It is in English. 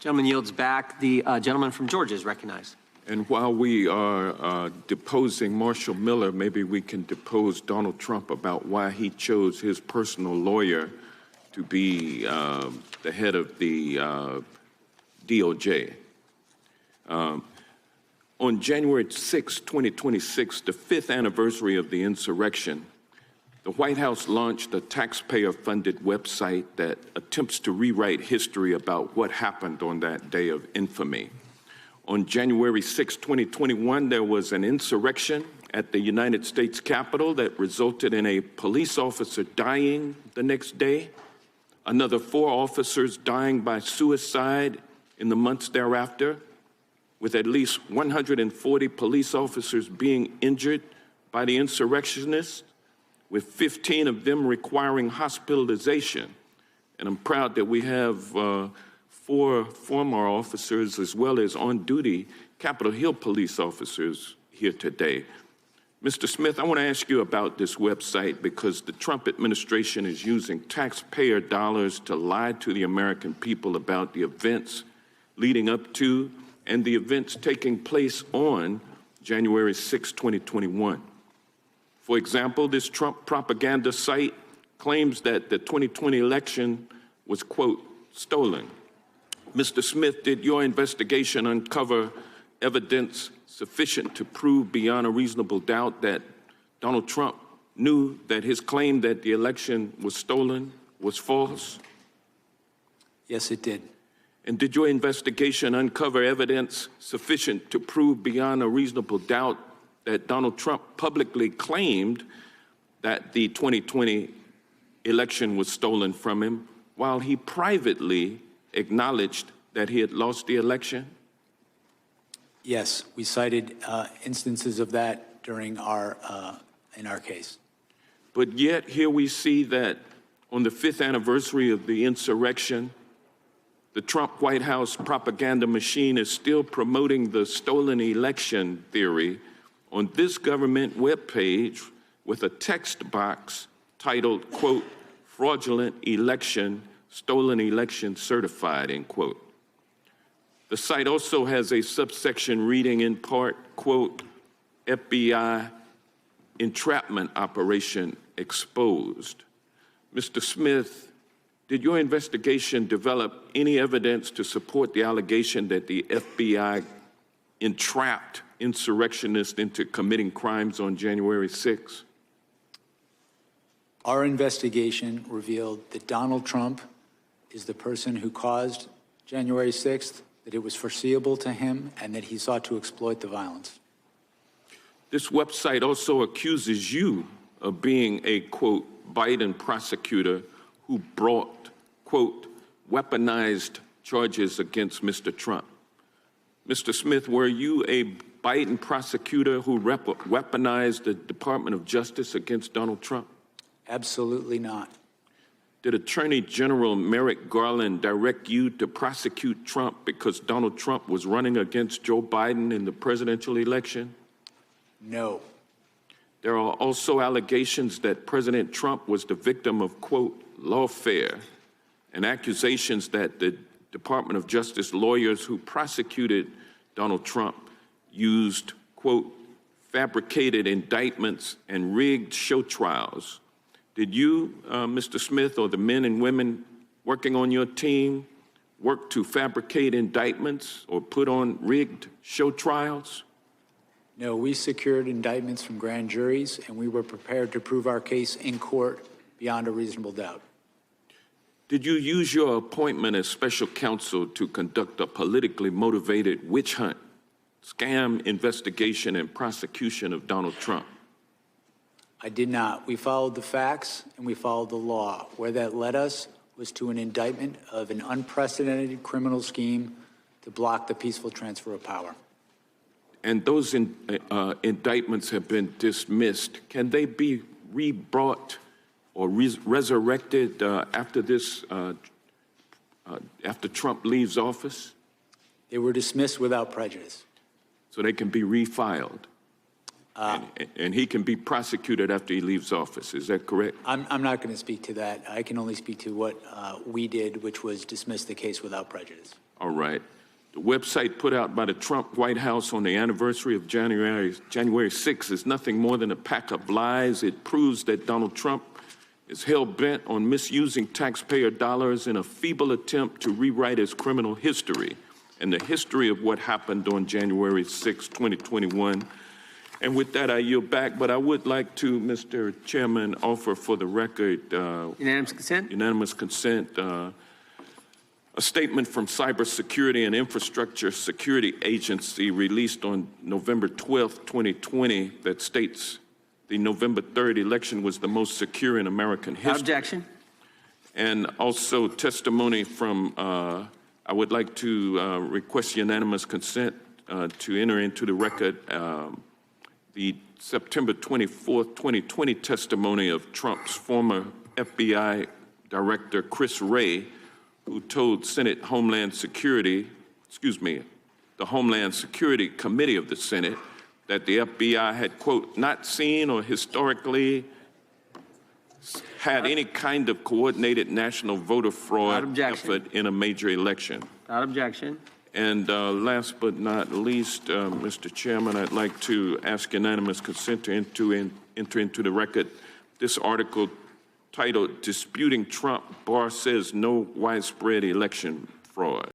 Gentleman yields back. The gentleman from Georgia is recognized. And while we are deposing Marshall Miller, maybe we can depose Donald Trump about why he chose his personal lawyer to be the head of the DOJ. On January 6, 2026, the 5th anniversary of the insurrection, the White House launched a taxpayer-funded website that attempts to rewrite history about what happened on that day of infamy. On January 6, 2021, there was an insurrection at the United States Capitol that resulted in a police officer dying the next day, another 4 officers dying by suicide in the months thereafter, with at least 140 police officers being injured by the insurrectionists, with 15 of them requiring hospitalization. And I'm proud that we have 4 former officers as well as on-duty Capitol Hill police officers here today. Mr. Smith, I want to ask you about this website because the Trump administration is using taxpayer dollars to lie to the American people about the events leading up to and the events taking place on January 6, 2021. For example, this Trump propaganda site claims that the 2020 election was, quote, stolen. Mr. Smith, did your investigation uncover evidence sufficient to prove beyond a reasonable doubt that Donald Trump knew that his claim that the election was stolen was false? Yes, it did. And did your investigation uncover evidence sufficient to prove beyond a reasonable doubt that Donald Trump publicly claimed that the 2020 election was stolen from him while he privately acknowledged that he had lost the election? Yes, we cited instances of that during in our case. But yet here we see that on the 5th anniversary of the insurrection, the Trump White House propaganda machine is still promoting the stolen election theory on this government webpage with a text box titled, quote, fraudulent election, stolen election certified, end quote. The site also has a subsection reading in part, quote, FBI entrapment operation exposed. Mr. Smith, did your investigation develop any evidence to support the allegation that the FBI entrapped insurrectionists into committing crimes on January 6? Our investigation revealed that Donald Trump is the person who caused January 6th, that it was foreseeable to him, and that he sought to exploit the violence. This website also accuses you of being a, quote, Biden prosecutor who brought, quote, weaponized charges against Mr. Trump. Mr. Smith, were you a Biden prosecutor who weaponized the Department of Justice against Donald Trump? Absolutely not. Did Attorney General Merrick Garland direct you to prosecute Trump because Donald Trump was running against Joe Biden in the presidential election? No. There are also allegations that President Trump was the victim of, quote, lawfare, and accusations that the Department of Justice lawyers who prosecuted Donald Trump used, quote, fabricated indictments and rigged show trials. Did you, Mr. Smith, or the men and women working on your team work to fabricate indictments or put on rigged show trials? No, we secured indictments from grand juries, and we were prepared to prove our case in court beyond a reasonable doubt. Did you use your appointment as special counsel to conduct a politically motivated witch hunt, scam investigation, and prosecution of Donald Trump? I did not. We followed the facts and we followed the law. Where that led us was to an indictment of an unprecedented criminal scheme to block the peaceful transfer of power. And those indictments have been dismissed. Can they be re-brought or resurrected after Trump leaves office? They were dismissed without prejudice. So they can be refiled? And he can be prosecuted after he leaves office, is that correct? I'm not going to speak to that. I can only speak to what we did, which was dismiss the case without prejudice. All right. The website put out by the Trump White House on the anniversary of January 6th is nothing more than a pack of lies. It proves that Donald Trump is hell-bent on misusing taxpayer dollars in a feeble attempt to rewrite his criminal history and the history of what happened on January 6, 2021. And with that, I yield back, but I would like to, Mr. Chairman, offer for the record Unanimous consent? unanimous consent, a statement from Cybersecurity and Infrastructure Security Agency released on November 12, 2020 that states the November 3rd election was the most secure in American history. Objection. And also testimony from, I would like to request unanimous consent to enter into the record the September 24th, 2020 testimony of Trump's former FBI Director, Chris Wray, who told Senate Homeland Security, the Homeland Security Committee of the Senate, that the FBI had, quote, not seen or historically had any kind of coordinated national voter fraud effort in a major election. Without objection. And last but not least, Mr. Chairman, I'd like to ask unanimous consent to enter into the record this article titled, Disputing Trump, Barr Says No Widespread Election Fraud.